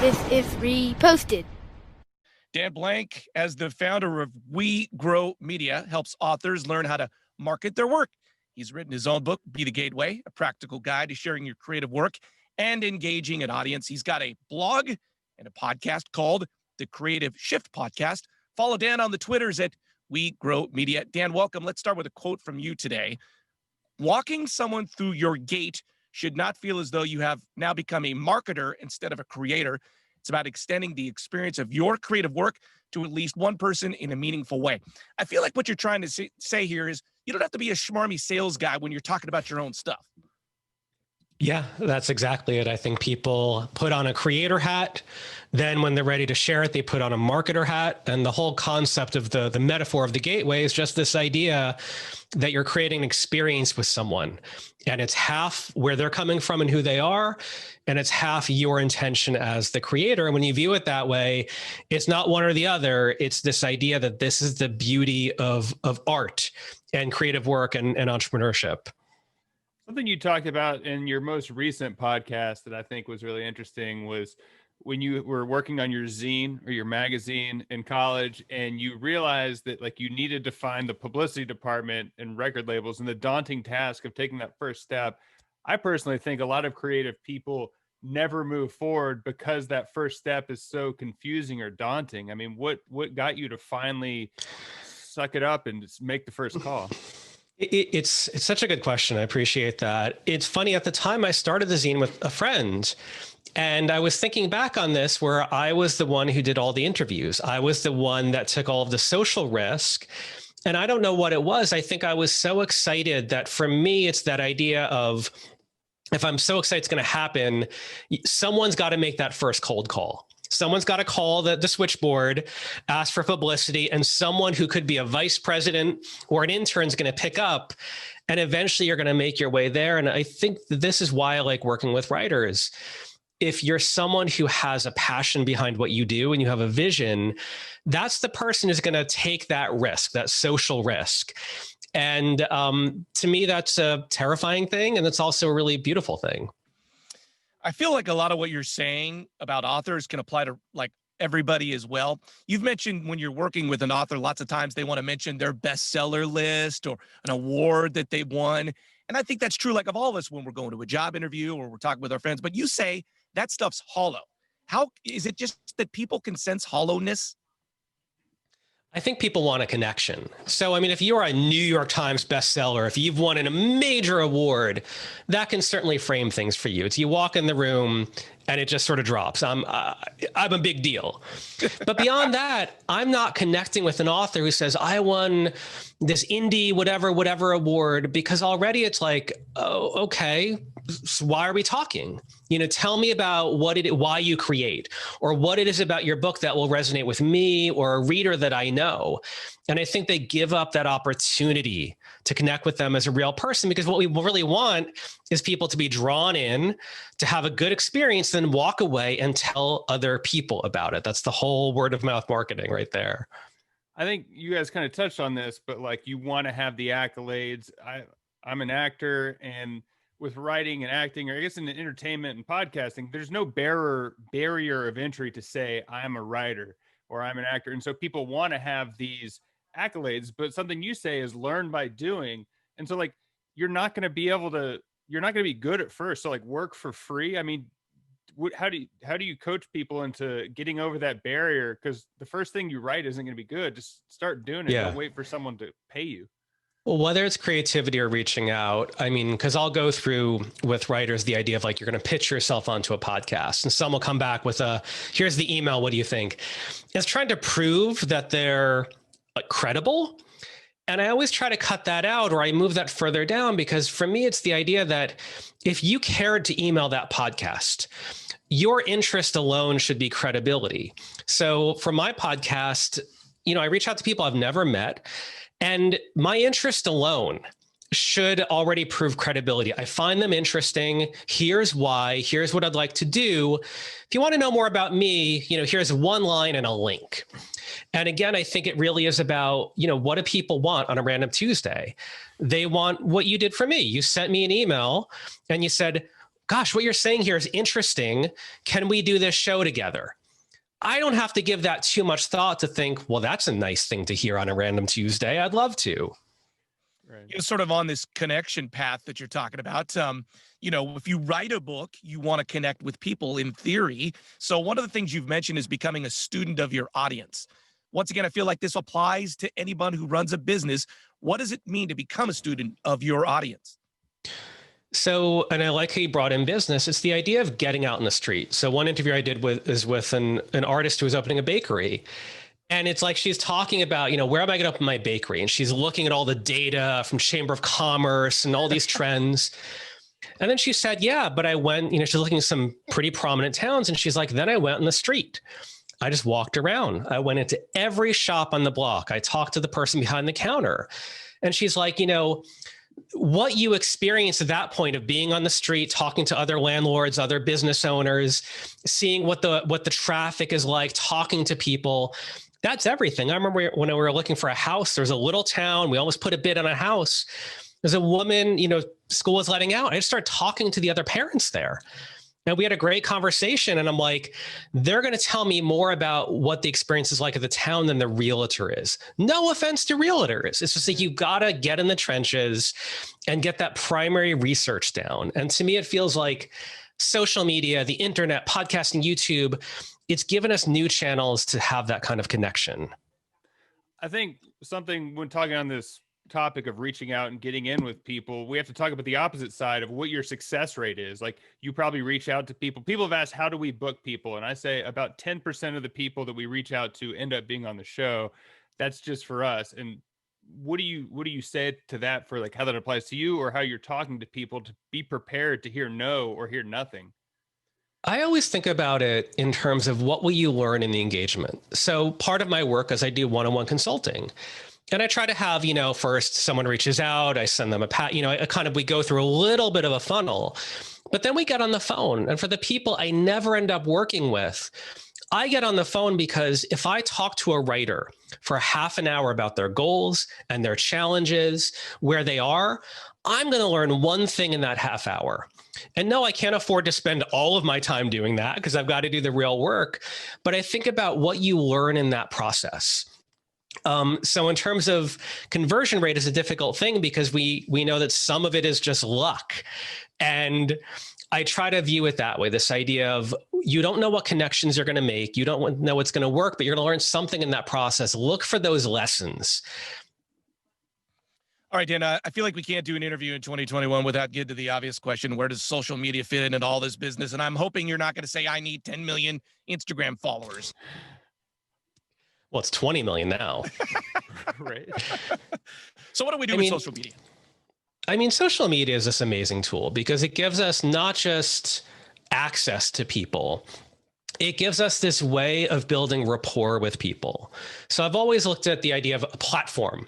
This is reposted. Dan Blank, as the founder of We Grow Media, helps authors learn how to market their work. He's written his own book, Be the Gateway, a practical guide to sharing your creative work and engaging an audience. He's got a blog and a podcast called The Creative Shift Podcast. Follow Dan on the Twitters at We Grow Media. Dan, welcome. Let's start with a quote from you today. Walking someone through your gate should not feel as though you have now become a marketer instead of a creator. It's about extending the experience of your creative work to at least one person in a meaningful way. I feel like what you're trying to say here is you don't have to be a schmarmy sales guy when you're talking about your own stuff. Yeah, that's exactly it. I think people put on a creator hat. Then when they're ready to share it, they put on a marketer hat. And the whole concept of the metaphor of the gateway is just this idea that you're creating an experience with someone. And it's half where they're coming from and who they are. And it's half your intention as the creator. And when you view it that way, it's not one or the other. It's this idea that this is the beauty of art and creative work and entrepreneurship. Something you talked about in your most recent podcast that I think was really interesting was when you were working on your zine or your magazine in college, and you realized that like you needed to find the publicity department and record labels, and the daunting task of taking that first step. I personally think a lot of creative people never move forward because that first step is so confusing or daunting. I mean, what got you to finally suck it up and just make the first call? It's such a good question. I appreciate that. It's funny, at the time I started the zine with a friend, and I was thinking back on this where I was the one who did all the interviews. I was the one that took all of the social risk. And I don't know what it was. I think I was so excited that for me, it's that idea of if I'm so excited it's going to happen, someone's got to make that first cold call. Someone's got to call the switchboard, ask for publicity, and someone who could be a vice president or an intern is going to pick up, and eventually you're going to make your way there. And I think this is why I like working with writers. If you're someone who has a passion behind what you do and you have a vision, that's the person who's going to take that risk, that social risk. And to me, that's a terrifying thing. And it's also a really beautiful thing. I feel like a lot of what you're saying about authors can apply to like everybody as well. You've mentioned when you're working with an author, lots of times they want to mention their bestseller list or an award that they won. And I think that's true like of all of us when we're going to a job interview or we're talking with our friends, but you say that stuff's hollow. How is it just that people can sense hollowness? I think people want a connection. So, I mean, if you're a New York Times bestseller, if you've won a major award, that can certainly frame things for you. It's you walk in the room and it just sort of drops. I'm a big deal. But beyond that, I'm not connecting with an author who says, I won this indie whatever award, because already it's like, oh, okay, so why are we talking? You know, tell me about why you create, or what it is about your book that will resonate with me or a reader that I know. And I think they give up that opportunity to connect with them as a real person, because what we really want is people to be drawn in, to have a good experience, then walk away and tell other people about it. That's the whole word of mouth marketing right there. I think you guys kind of touched on this, but like you want to have the accolades. I'm an actor, and with writing and acting, or I guess in entertainment and podcasting, there's no barrier of entry to say I'm a writer or I'm an actor. And so people want to have these accolades, but something you say is learn by doing. And so like, you're not going to be good at first. So like work for free. I mean, how do you coach people into getting over that barrier? Because the first thing you write isn't going to be good. Just start doing it. Yeah. Don't wait for someone to pay you. Well, whether it's creativity or reaching out, I mean, because I'll go through with writers the idea of like, you're going to pitch yourself onto a podcast and some will come back with here's the email. What do you think? It's trying to prove that they're credible. And I always try to cut that out, or I move that further down, because for me, it's the idea that if you cared to email that podcast, your interest alone should be credibility. So for my podcast, you know, I reach out to people I've never met, and my interest alone should already prove credibility. I find them interesting. Here's why. Here's what I'd like to do. If you want to know more about me, you know, here's one line and a link. And again, I think it really is about, you know, what do people want on a random Tuesday? They want what you did for me. You sent me an email and you said, gosh, what you're saying here is interesting. Can we do this show together? I don't have to give that too much thought to think, well, that's a nice thing to hear on a random Tuesday. I'd love to. Right. You're sort of on this connection path that you're talking about. If you write a book, you want to connect with people in theory. So one of the things you've mentioned is becoming a student of your audience. Once again, I feel like this applies to anyone who runs a business. What does it mean to become a student of your audience? So, and I like how you brought in business. It's the idea of getting out in the street. So one interview I did is with an artist who was opening a bakery. And it's like she's talking about, where am I going to open my bakery? And she's looking at all the data from Chamber of Commerce and all these trends. And then she said, yeah, but I went, she's looking at some pretty prominent towns. And she's like, then I went in the street. I just walked around. I went into every shop on the block. I talked to the person behind the counter. And she's like, what you experience at that point of being on the street, talking to other landlords, other business owners, seeing what the traffic is like, talking to people, that's everything. I remember when we were looking for a house, there's a little town. We almost put a bid on a house. There's a woman, school was letting out. I just started talking to the other parents there. And we had a great conversation. And I'm like, they're going to tell me more about what the experience is like at the town than the realtor is. No offense to realtors. It's just like, you got to get in the trenches and get that primary research down. And to me, it feels like social media, the internet, podcasting, YouTube, it's given us new channels to have that kind of connection. I think something when talking on this topic of reaching out and getting in with people, we have to talk about the opposite side of what your success rate is. Like, you probably reach out to people. People have asked, how do we book people? And I say about 10% of the people that we reach out to end up being on the show. That's just for us. And what do you say to that, for like how that applies to you, or how you're talking to people to be prepared to hear no or hear nothing? I always think about it in terms of what will you learn in the engagement. So part of my work is I do one-on-one consulting. And I try to have, first someone reaches out, I send them we go through a little bit of a funnel, but then we get on the phone. And for the people I never end up working with, I get on the phone because if I talk to a writer for half an hour about their goals and their challenges, where they are, I'm going to learn one thing in that half hour. And no, I can't afford to spend all of my time doing that because I've got to do the real work. But I think about what you learn in that process. So in terms of conversion rate is a difficult thing because we know that some of it is just luck. And I try to view it that way, this idea of you don't know what connections you're going to make. You don't know what's going to work, but you're going to learn something in that process. Look for those lessons. All right, Dan, I feel like we can't do an interview in 2021 without getting to the obvious question: where does social media fit in and all this business? And I'm hoping you're not going to say I need 10 million Instagram followers. Well, it's 20 million now. Right. So what do we do with social media? Social media is this amazing tool because it gives us not just access to people, it gives us this way of building rapport with people. So I've always looked at the idea of a platform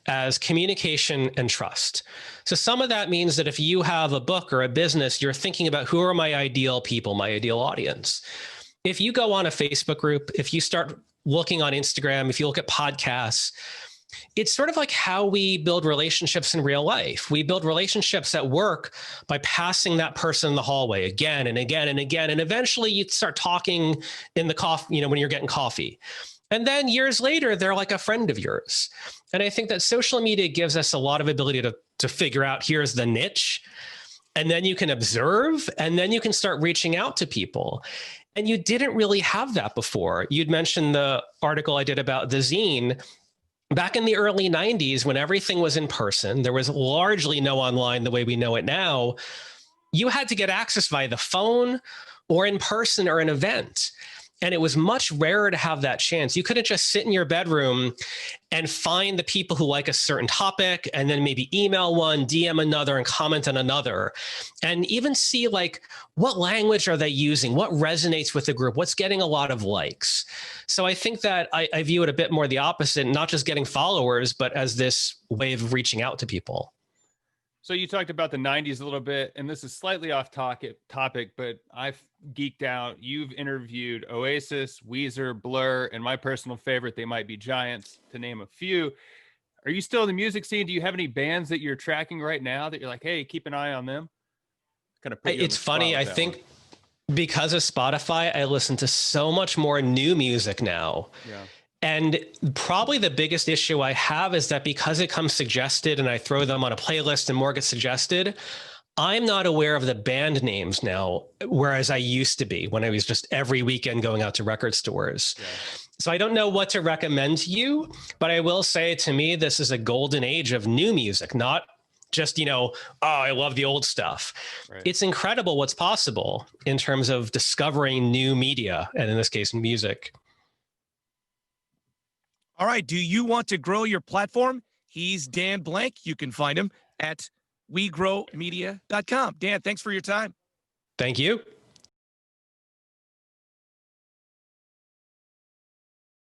as communication and trust. So some of that means that if you have a book or a business, you're thinking about who are my ideal people, my ideal audience. If you go on a Facebook group, if you start looking on Instagram, if you look at podcasts, it's sort of like how we build relationships in real life. We build relationships at work by passing that person in the hallway again and again and again. And eventually you start talking in the coffee, when you're getting coffee. And then years later, they're like a friend of yours. And I think that social media gives us a lot of ability to figure out, here's the niche. And then you can observe, and then you can start reaching out to people. And you didn't really have that before. You'd mentioned the article I did about the zine. Back in the early 90s, when everything was in person, there was largely no online the way we know it now. You had to get access via the phone or in person or an event. And it was much rarer to have that chance. You couldn't just sit in your bedroom and find the people who like a certain topic and then maybe email one, DM another, and comment on another. And even see what language are they using? What resonates with the group? What's getting a lot of likes? So I think that I view it a bit more the opposite, not just getting followers, but as this way of reaching out to people. So you talked about the 90s a little bit, and this is slightly off topic, but I've geeked out. You've interviewed Oasis, Weezer, Blur, and my personal favorite, They Might Be Giants, to name a few. Are you still in the music scene? Do you have any bands that you're tracking right now that you're like, hey, keep an eye on them? kind of put you on It's the spot funny. with I that think because of Spotify, I listen to so much more new music now. Yeah. And probably the biggest issue I have is that because it comes suggested and I throw them on a playlist and more gets suggested, I'm not aware of the band names now, whereas I used to be when I was just every weekend going out to record stores. Yeah. So I don't know what to recommend to you, but I will say to me, this is a golden age of new music, not just, oh, I love the old stuff. Right. It's incredible what's possible in terms of discovering new media, and in this case, music. All right. Do you want to grow your platform? He's Dan Blank. You can find him at wegrowmedia.com. Dan, thanks for your time. Thank you.